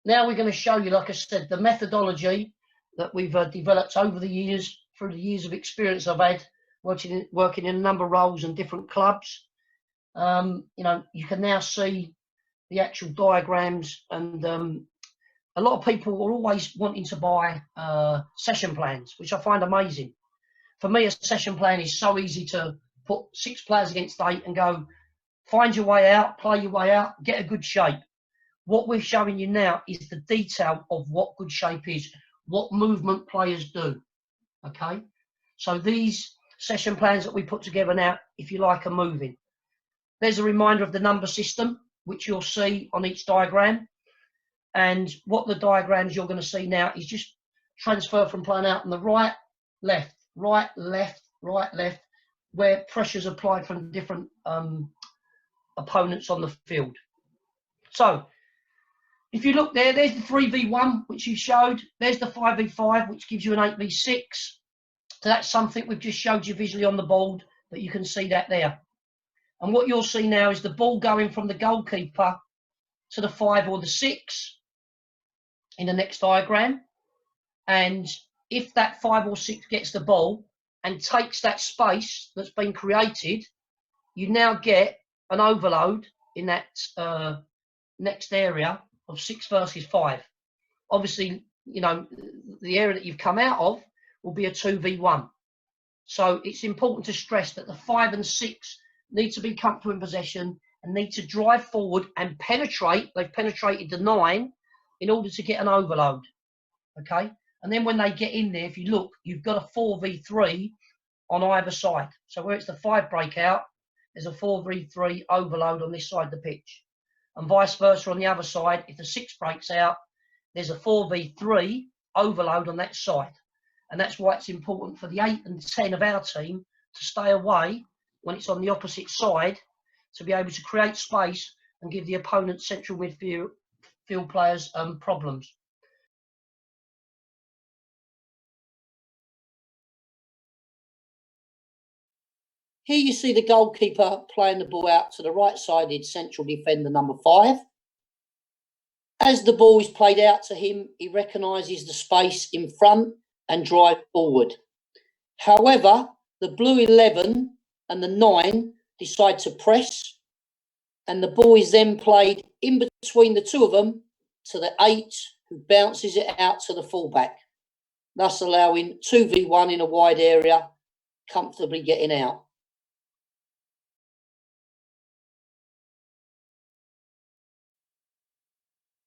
Now we're going to show you, like I said, the methodology that we've developed over the years, through the years of experience I've had working in a number of roles and different clubs. You can now see the actual diagrams, and a lot of people are always wanting to buy session plans, which I find amazing. For me, a session plan is so easy to put 6 players against 8 and go, find your way out, play your way out, get a good shape. What we're showing you now is the detail of what good shape is, what movement players do, okay? So these session plans that we put together now, if you like, are moving. There's a reminder of the number system, which you'll see on each diagram. And what the diagrams you're going to see now is just transfer from playing out on the right, left, right, left, right, left, where pressure's applied from different opponents on the field. So, if you look there, there's the 3v1, which you showed. There's the 5v5, which gives you an 8v6. So that's something we've just showed you visually on the board, that you can see that there. And what you'll see now is the ball going from the goalkeeper to the 5 or the 6 in the next diagram. And if that 5 or 6 gets the ball and takes that space that's been created, you now get an overload in that next area of 6 versus 5. Obviously, you know, the area that you've come out of will be a 2v1. So it's important to stress that the 5 and 6 need to be comfortable in possession and need to drive forward and penetrate. They've penetrated the 9 in order to get an overload, okay? And then when they get in there, if you look, you've got a 4v3 on either side. So where it's the 5 breakout, there's a 4v3 overload on this side of the pitch. And vice versa on the other side, if the 6 breaks out, there's a 4v3 overload on that side. And that's why it's important for the 8 and 10 of our team to stay away when it's on the opposite side, to be able to create space and give the opponent's central midfield players problems. Here you see the goalkeeper playing the ball out to the right-sided central defender, number 5. As the ball is played out to him, he recognises the space in front and drives forward. However, the blue 11 and the 9 decide to press, and the ball is then played in between the two of them to the 8, who bounces it out to the fullback, thus allowing 2v1 in a wide area, comfortably getting out.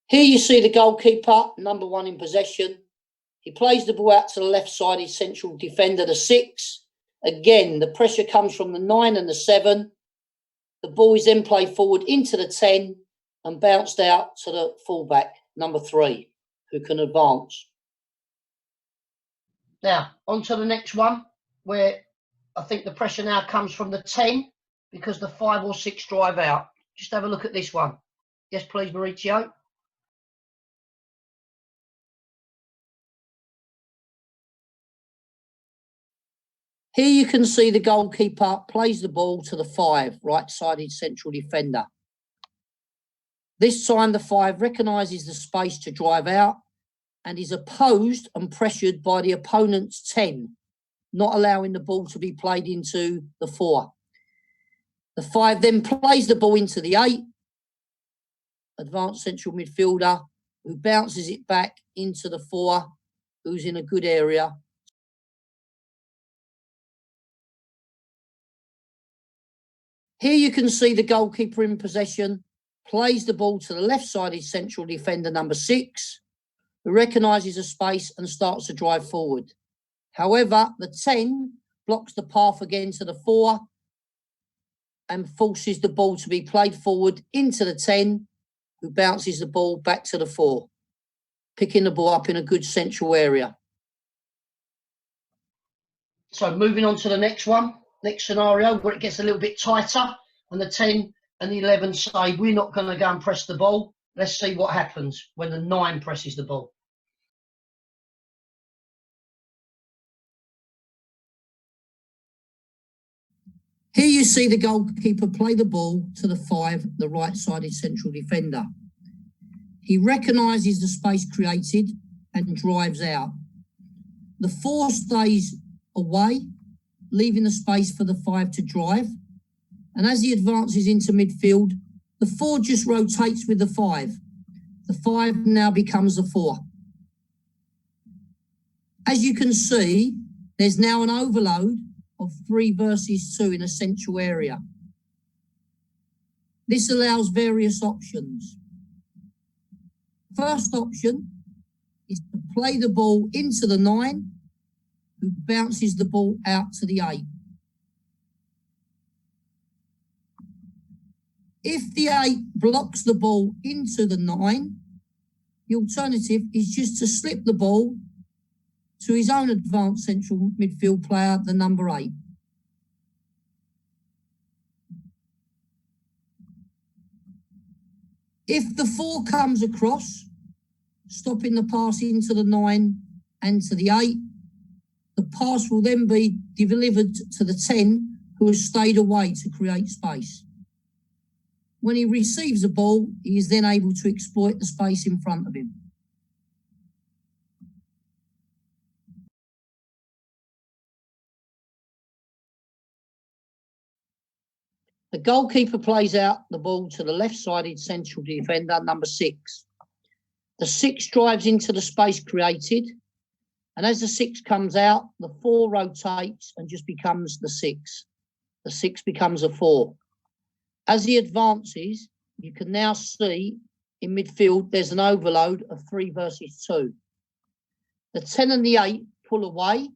Here you see the goalkeeper, number 1 in possession. He plays the ball out to the left-sided central defender, the 6. Again, the pressure comes from the 9 and the 7. The ball is then played forward into the 10 and bounced out to the fullback, number 3, who can advance. Now, on to the next one, where I think the pressure now comes from the 10 because the 5 or 6 drive out. Just have a look at this one. Yes, please, Mauricio. Here you can see the goalkeeper plays the ball to the 5, right-sided central defender. This time the 5 recognises the space to drive out and is opposed and pressured by the opponent's 10, not allowing the ball to be played into the 4. The 5 then plays the ball into the 8, advanced central midfielder, who bounces it back into the 4, who's in a good area. Here you can see the goalkeeper in possession, plays the ball to the left-sided central defender, number 6, who recognises a space and starts to drive forward. However, the 10 blocks the path again to the 4 and forces the ball to be played forward into the 10, who bounces the ball back to the 4, picking the ball up in a good central area. So moving on to the next one. Next scenario where it gets a little bit tighter and the 10 and the 11 say, we're not going to go and press the ball. Let's see what happens when the 9 presses the ball. Here you see the goalkeeper play the ball to the 5, the right-sided central defender. He recognises the space created and drives out. The 4 stays away, leaving the space for the 5 to drive. And as he advances into midfield, the 4 just rotates with the 5. The 5 now becomes the 4. As you can see, there's now an overload of 3 versus 2 in a central area. This allows various options. First option is to play the ball into the 9, who bounces the ball out to the 8. If the 8 blocks the ball into the 9, the alternative is just to slip the ball to his own advanced central midfield player, the number 8. If the 4 comes across, stopping the pass into the 9 and to the 8, the pass will then be delivered to the 10, who has stayed away to create space. When he receives the ball, he is then able to exploit the space in front of him. The goalkeeper plays out the ball to the left-sided central defender, number 6. The 6 drives into the space created, and as the 6 comes out, the 4 rotates and just becomes the 6. The 6 becomes a 4. As he advances, you can now see in midfield there's an overload of 3 versus 2. The 10 and the 8 pull away,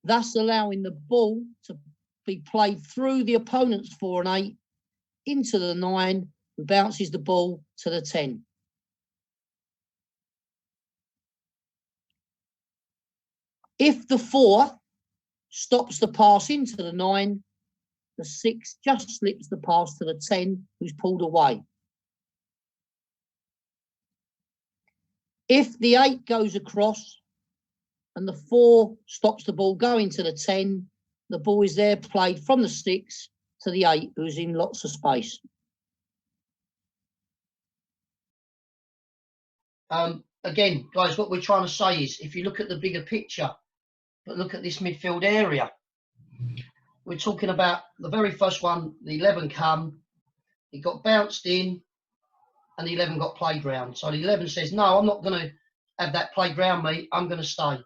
thus allowing the ball to be played through the opponent's 4 and 8 into the 9, who bounces the ball to the 10. If the 4 stops the pass into the 9, the 6 just slips the pass to the 10, who's pulled away. If the 8 goes across and the 4 stops the ball going to the 10, the ball is there played from the 6 to the 8, who's in lots of space. Again, guys, what we're trying to say is, if you look at the bigger picture, but look at this midfield area, we're talking about the very first one, the 11 come, it got bounced in, and the 11 got played round. So the 11 says, no, I'm not going to have that played round me, I'm going to stay.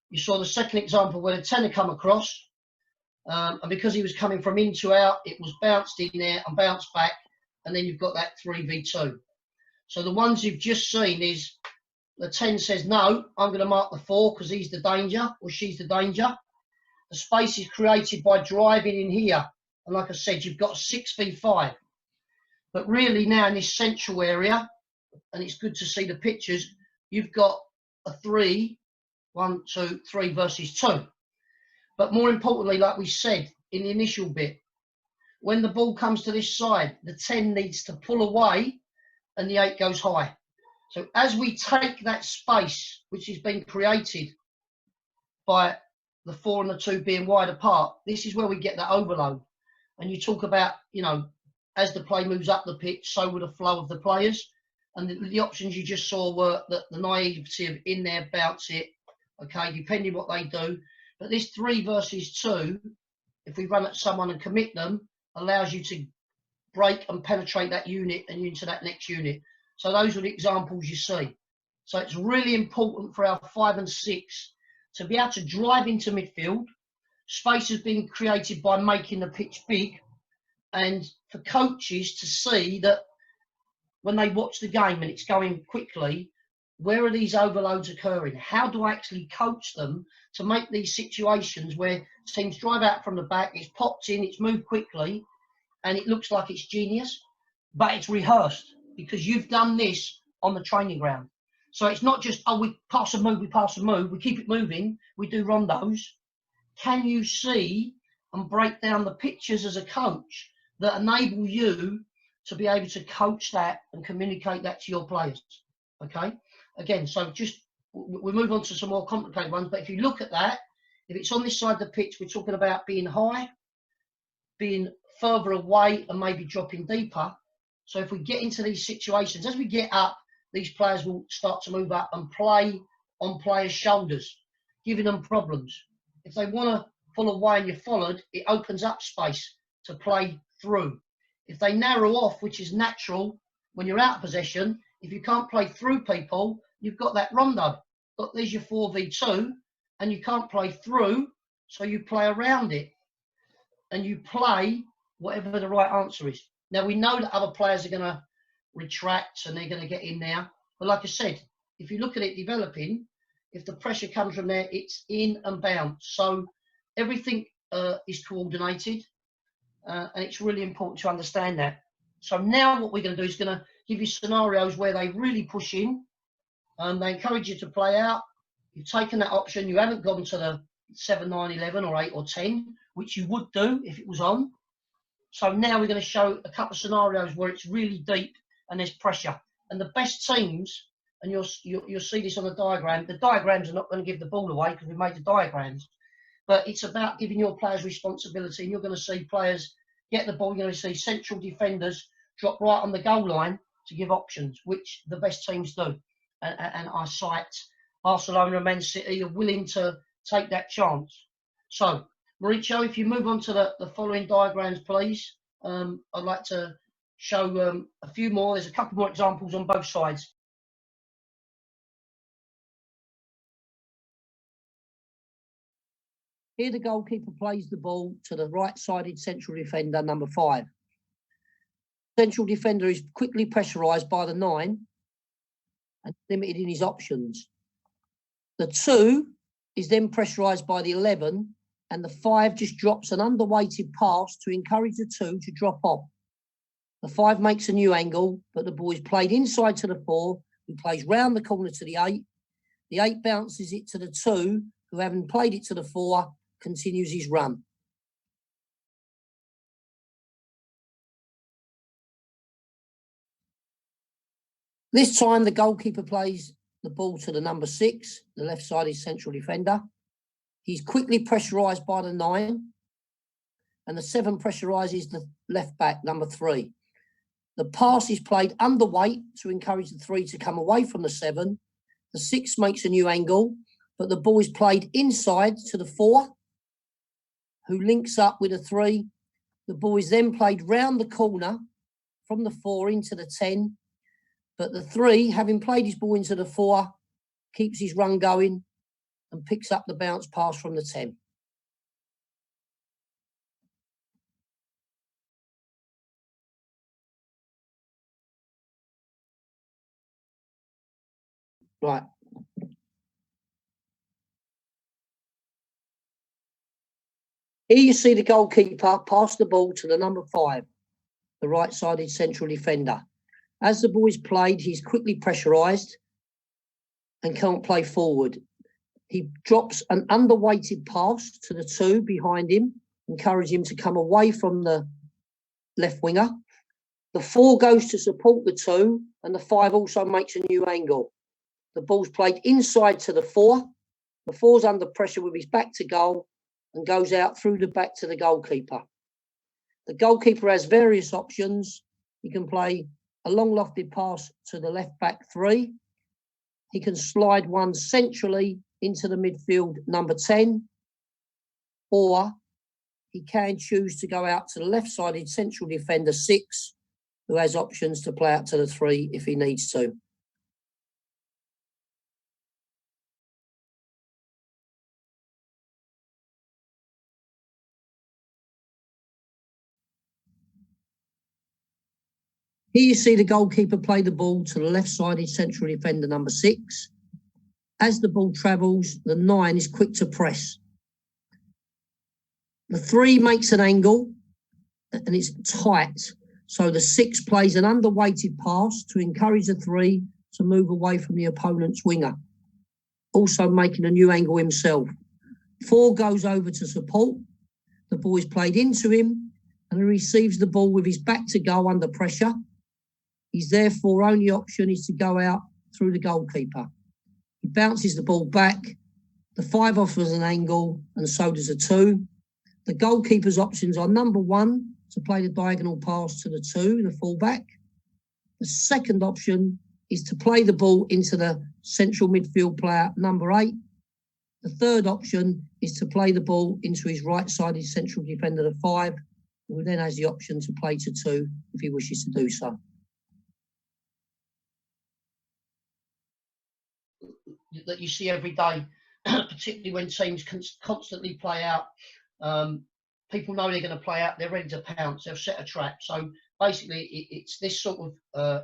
You saw the second example where the 10 had come across, and because he was coming from in to out, it was bounced in there and bounced back, and then you've got that 3v2. So the ones you've just seen is the 10 says, no, I'm going to mark the 4 because he's the danger or she's the danger. The space is created by driving in here. And like I said, you've got a 6v5. But really now in this central area, and it's good to see the pictures, you've got a 3, 1, 2, 3 versus 2. But more importantly, like we said in the initial bit, when the ball comes to this side, the 10 needs to pull away and the 8 goes high. So as we take that space, which has been created by the 4 and the 2 being wide apart, this is where we get that overload. And you talk about, you know, as the play moves up the pitch, so will the flow of the players. And the options you just saw were the naivety of in there, bounce it, okay, depending what they do. But this 3 versus 2, if we run at someone and commit them, allows you to break and penetrate that unit and into that next unit. So those are the examples you see. So it's really important for our 5 and 6 to be able to drive into midfield. Space has been created by making the pitch big, and for coaches to see that when they watch the game and it's going quickly, where are these overloads occurring? How do I actually coach them to make these situations where teams drive out from the back, it's popped in, it's moved quickly, and it looks like it's genius, but it's rehearsed because you've done this on the training ground. So it's not just, oh, we pass and move, we keep it moving, we do rondos. Can you see and break down the pictures as a coach that enable you to be able to coach that and communicate that to your players? Okay, again, so just we'll move on to some more complicated ones, but if you look at that, if it's on this side of the pitch, we're talking about being high, being further away and maybe dropping deeper. So if we get into these situations, as we get up, these players will start to move up and play on players' shoulders, giving them problems. If they want to pull away and you're followed, it opens up space to play through. If they narrow off, which is natural when you're out of possession, if you can't play through people, you've got that rondo. But there's your 4v2, and you can't play through, so you play around it. And you play whatever the right answer is. Now, we know that other players are going to retract and they're going to get in there. But like I said, if you look at it developing, if the pressure comes from there, it's in and bounce. So everything is coordinated, and it's really important to understand that. So now what we're going to do is going to give you scenarios where they really push in, and they encourage you to play out. You've taken that option. You haven't gone to the 7, 9, 11 or 8 or 10, which you would do if it was on. So now we're going to show a couple of scenarios where it's really deep and there's pressure. And the best teams, and you'll see this on the diagram, the diagrams are not going to give the ball away because we've made the diagrams, but it's about giving your players responsibility. And you're going to see players get the ball. You're going to see central defenders drop right on the goal line to give options, which the best teams do. And I cite Barcelona and Man City are willing to take that chance. So, Mauricio, if you move on to the following diagrams, please. I'd like to show a few more. There's a couple more examples on both sides. Here the goalkeeper plays the ball to the right-sided central defender, number 5. Central defender is quickly pressurised by the 9 and limited in his options. The 2 is then pressurised by the 11, and the 5 just drops an underweighted pass to encourage the 2 to drop off. The 5 makes a new angle, but the ball is played inside to the 4, who plays round the corner to the 8. The 8 bounces it to the 2, who, having played it to the 4, continues his run. This time, the goalkeeper plays the ball to the number 6, the left-sided central defender. He's quickly pressurised by the 9, and the 7 pressurises the left back, number 3. The pass is played underweight to encourage the 3 to come away from the 7. The 6 makes a new angle, but the ball is played inside to the 4, who links up with the 3. The ball is then played round the corner from the 4 into the 10, but the 3, having played his ball into the 4, keeps his run going and picks up the bounce pass from the 10. Right. Here you see the goalkeeper pass the ball to the number 5, the right-sided central defender. As the ball is played, he's quickly pressurised and can't play forward. He drops an underweighted pass to the 2 behind him, encouraging him to come away from the left winger. The 4 goes to support the 2, and the 5 also makes a new angle. The ball's played inside to the 4. The 4's under pressure with his back to goal and goes out through the back to the goalkeeper. The goalkeeper has various options. He can play a long lofted pass to the left back 3. He can slide one centrally into the midfield, number 10, or he can choose to go out to the left-sided central defender 6, who has options to play out to the 3 if he needs to. Here you see the goalkeeper play the ball to the left-sided central defender, number 6. As the ball travels, the 9 is quick to press. The 3 makes an angle and it's tight. So the 6 plays an underweighted pass to encourage the 3 to move away from the opponent's winger, also making a new angle himself. 4 goes over to support. The ball is played into him and he receives the ball with his back to goal under pressure. His therefore only option is to go out through the goalkeeper. He bounces the ball back. The 5 offers an angle and so does the 2. The goalkeeper's options are number 1, to play the diagonal pass to the 2, the fullback. The second option is to play the ball into the central midfield player, number 8. The third option is to play the ball into his right-sided central defender, the 5, who then has the option to play to 2 if he wishes to do so. That you see every day, particularly when teams constantly play out. People know they're going to play out, they're ready to pounce, they'll set a trap. So basically, it's this sort of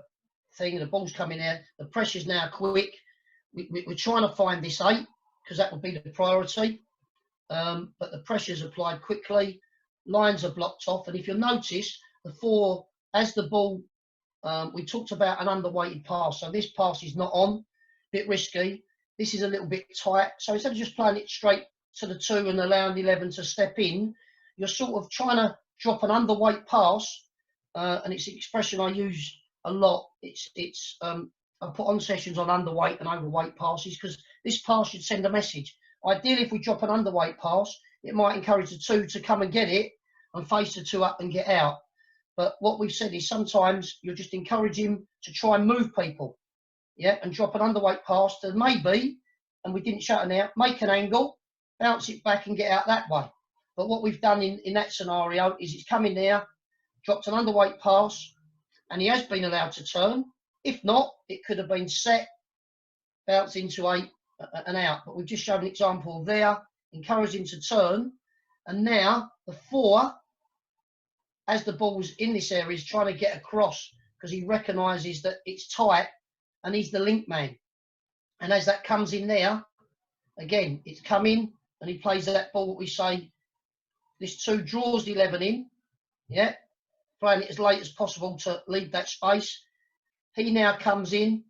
thing, the ball's coming out, the pressure's now quick. We're trying to find this 8, because that would be the priority. But the pressure's applied quickly, lines are blocked off, and if you'll notice, the 4, as the ball, we talked about an underweighted pass, so this pass is not on, a bit risky. This is a little bit tight, so instead of just playing it straight to the 2 and allowing the 11 to step in, you're sort of trying to drop an underweight pass, and it's an expression I use a lot. I put on sessions on underweight and overweight passes, because this pass should send a message. Ideally, if we drop an underweight pass, it might encourage the 2 to come and get it and face the 2 up and get out. But what we've said is sometimes you're just encouraging to try and move people, yeah, and drop an underweight pass to maybe, and we didn't shut it out, make an angle, bounce it back and get out that way. But what we've done in that scenario is it's come in there, dropped an underweight pass, and he has been allowed to turn. If not, it could have been set, bounce into 8 and out. But we've just shown an example there, encourage him to turn. And now the 4, as the ball's in this area, is trying to get across, because he recognises that it's tight and he's the link man. And as that comes in there, again, it's come in and he plays that ball, what we say, this 2 draws the 11 in, yeah, playing it as late as possible to leave that space. He now comes in,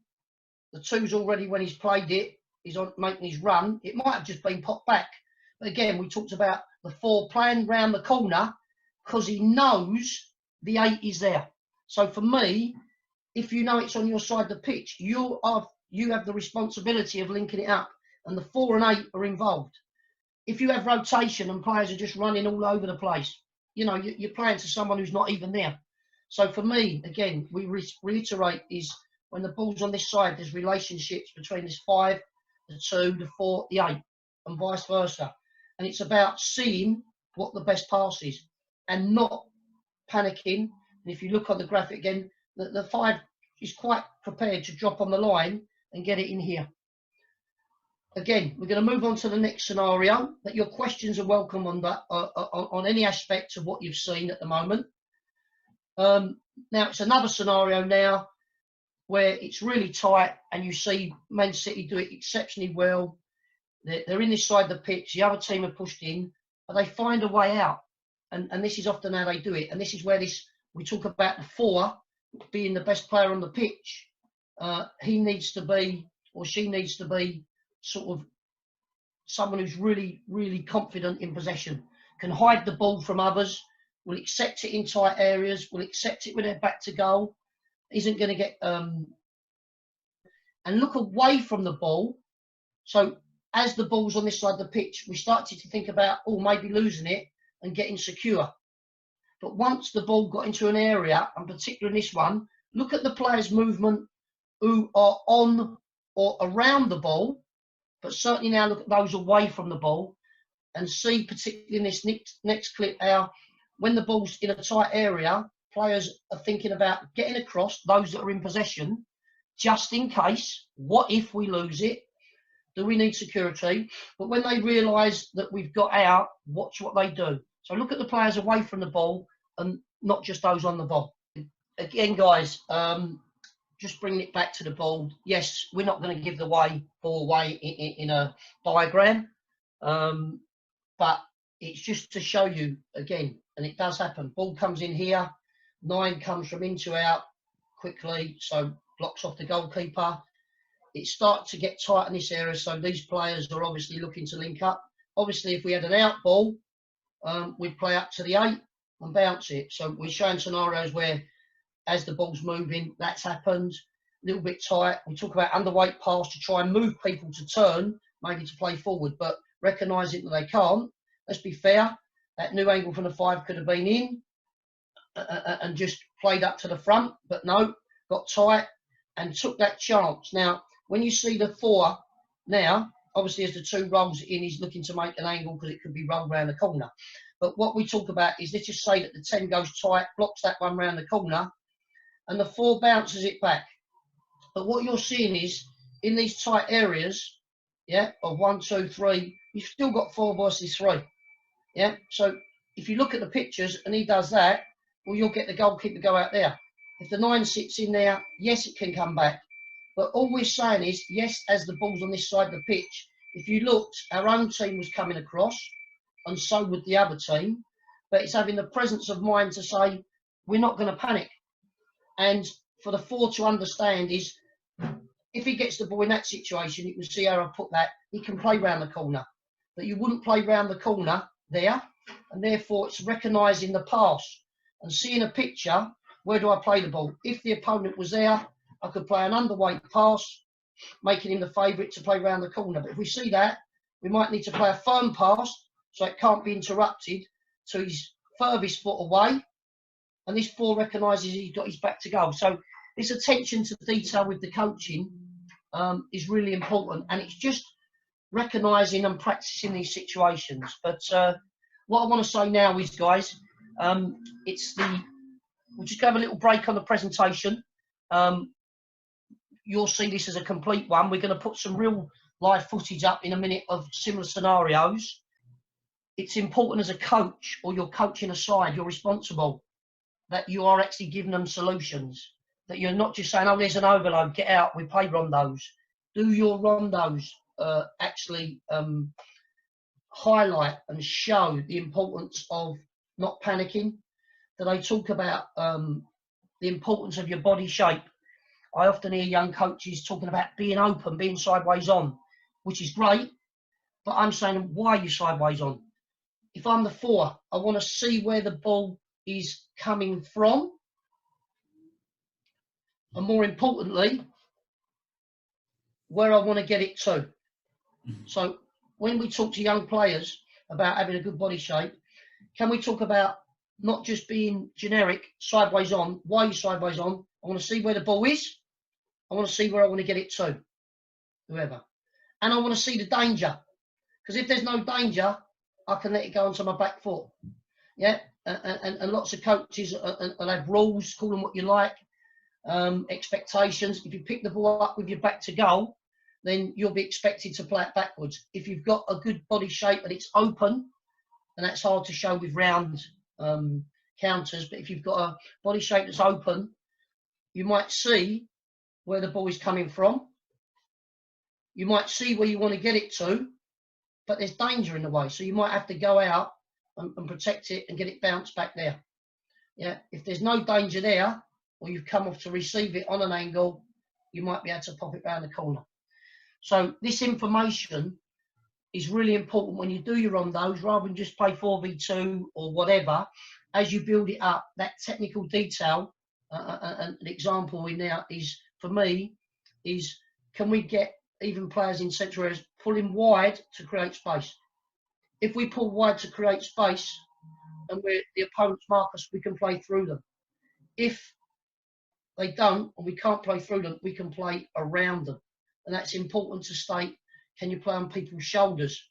the 2's already, when he's played it, he's on making his run. It might have just been popped back. But again, we talked about the 4 playing round the corner because he knows the 8 is there. So for me, if you know it's on your side of the pitch, you have the responsibility of linking it up, and the 4 and 8 are involved. If you have rotation and players are just running all over the place, you know, you're playing to someone who's not even there. So for me, again, we reiterate is when the ball's on this side, there's relationships between this 5, the 2, the 4, the 8, and vice versa. And it's about seeing what the best pass is and not panicking. And if you look on the graphic again, the 5 is quite prepared to drop on the line and get it in here. Again, we're going to move on to the next scenario, but your questions are welcome on that, on any aspect of what you've seen at the moment. Now, it's another scenario now where it's really tight and you see Man City do it exceptionally well. They're in this side of the pitch, the other team are pushed in, but they find a way out. And this is often how they do it. And this is where we talk about the 4 being the best player on the pitch. He needs to be, or she needs to be, sort of someone who's really, really confident in possession, can hide the ball from others, will accept it in tight areas, will accept it with their back to goal, isn't going to get and look away from the ball. So as the ball's on this side of the pitch, we started to think about, maybe losing it and getting secure. But once the ball got into an area, and particularly in this one, look at the players' movement who are on or around the ball, but certainly now look at those away from the ball and see, particularly in this next clip, how when the ball's in a tight area, players are thinking about getting across, those that are in possession, just in case, what if we lose it? Do we need security? But when they realise that we've got out, watch what they do. So look at the players away from the ball and not just those on the ball. Again, guys, just bringing it back to the ball. Yes, we're not going to give the ball away in a diagram, but it's just to show you again, and it does happen. Ball comes in here, 9 comes from in to out quickly, so blocks off the goalkeeper. It starts to get tight in this area, so these players are obviously looking to link up. Obviously, if we had an out ball, we'd play up to the 8 and bounce it. So we're showing scenarios where, as the ball's moving, that's happened. A little bit tight. We talk about underweight pass to try and move people to turn, maybe to play forward, but recognising that they can't. Let's be fair. That new angle from the 5 could have been in and just played up to the front, but no, got tight and took that chance. Now, when you see the 4 now, obviously as the 2 rolls in, he's looking to make an angle because it could be rolled round the corner. But what we talk about is, let's just say that the 10 goes tight, blocks that one round the corner, and the 4 bounces it back. But what you're seeing is, in these tight areas, yeah, of 1, 2, 3, you've still got 4 versus 3. Yeah, so if you look at the pictures and he does that, well, you'll get the goalkeeper go out there. If the 9 sits in there, yes, it can come back. But all we're saying is, yes, as the ball's on this side of the pitch, if you looked, our own team was coming across, and so would the other team. But it's having the presence of mind to say, we're not going to panic. And for the 4 to understand is, if he gets the ball in that situation, you can see how I put that, he can play round the corner. But you wouldn't play round the corner there, and therefore it's recognising the pass and seeing a picture, where do I play the ball? If the opponent was there, I could play an underweight pass, making him the favourite to play round the corner. But if we see that, we might need to play a firm pass so it can't be interrupted to his furthest foot away. And this 4 recognises he's got his back to goal. So this attention to detail with the coaching is really important. And it's just recognising and practising these situations. But what I want to say now is, guys, we'll just have a little break on the presentation. You'll see this as a complete one. We're going to put some real live footage up in a minute of similar scenarios. It's important as a coach, or you're coaching a side, you're responsible, that you are actually giving them solutions, that you're not just saying, oh, there's an overload, get out, we play rondos. Do your rondos actually highlight and show the importance of not panicking? Do they talk about the importance of your body shape? I often hear young coaches talking about being open, being sideways on, which is great, but I'm saying, why are you sideways on? If I'm the 4, I want to see where the ball is coming from, and more importantly, where I want to get it to. So when we talk to young players about having a good body shape, can we talk about not just being generic, sideways on? Why are you sideways on? I want to see where the ball is. I want to see where I want to get it to, whoever. And I want to see the danger. Because if there's no danger, I can let it go onto my back foot. Yeah, and lots of coaches will have rules, call them what you like, expectations. If you pick the ball up with your back to goal, then you'll be expected to play it backwards. If you've got a good body shape and it's open, and that's hard to show with round counters, but if you've got a body shape that's open, you might see where the ball is coming from. You might see where you want to get it to, but there's danger in the way. So you might have to go out and protect it and get it bounced back there. Yeah, if there's no danger there, or you've come off to receive it on an angle, you might be able to pop it round the corner. So this information is really important when you do your rondos, rather than just play 4v2 or whatever. As you build it up, that technical detail, an example in there is, for me, is can we get even players in central areas pulling wide to create space? If we pull wide to create space and the opponents mark us, we can play through them. If they don't, and we can't play through them, we can play around them. And that's important to state. Can you play on people's shoulders?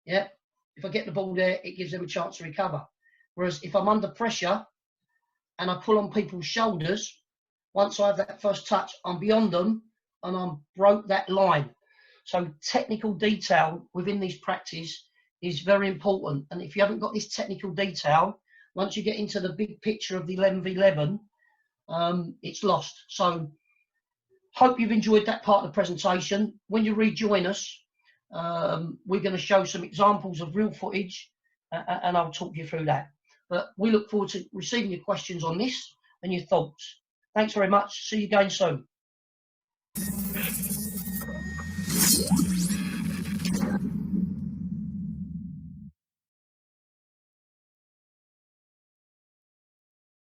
Yeah. If I get the ball there, it gives them a chance to recover. Whereas if I'm under pressure and I pull on people's shoulders, once I have that first touch, I'm beyond them and I'm broke that line. So technical detail within these practice is very important. And if you haven't got this technical detail, once you get into the big picture of the 11v11, it's lost. So hope you've enjoyed that part of the presentation. When you rejoin us, we're going to show some examples of real footage and I'll talk you through that. But we look forward to receiving your questions on this and your thoughts. Thanks very much. See you again soon.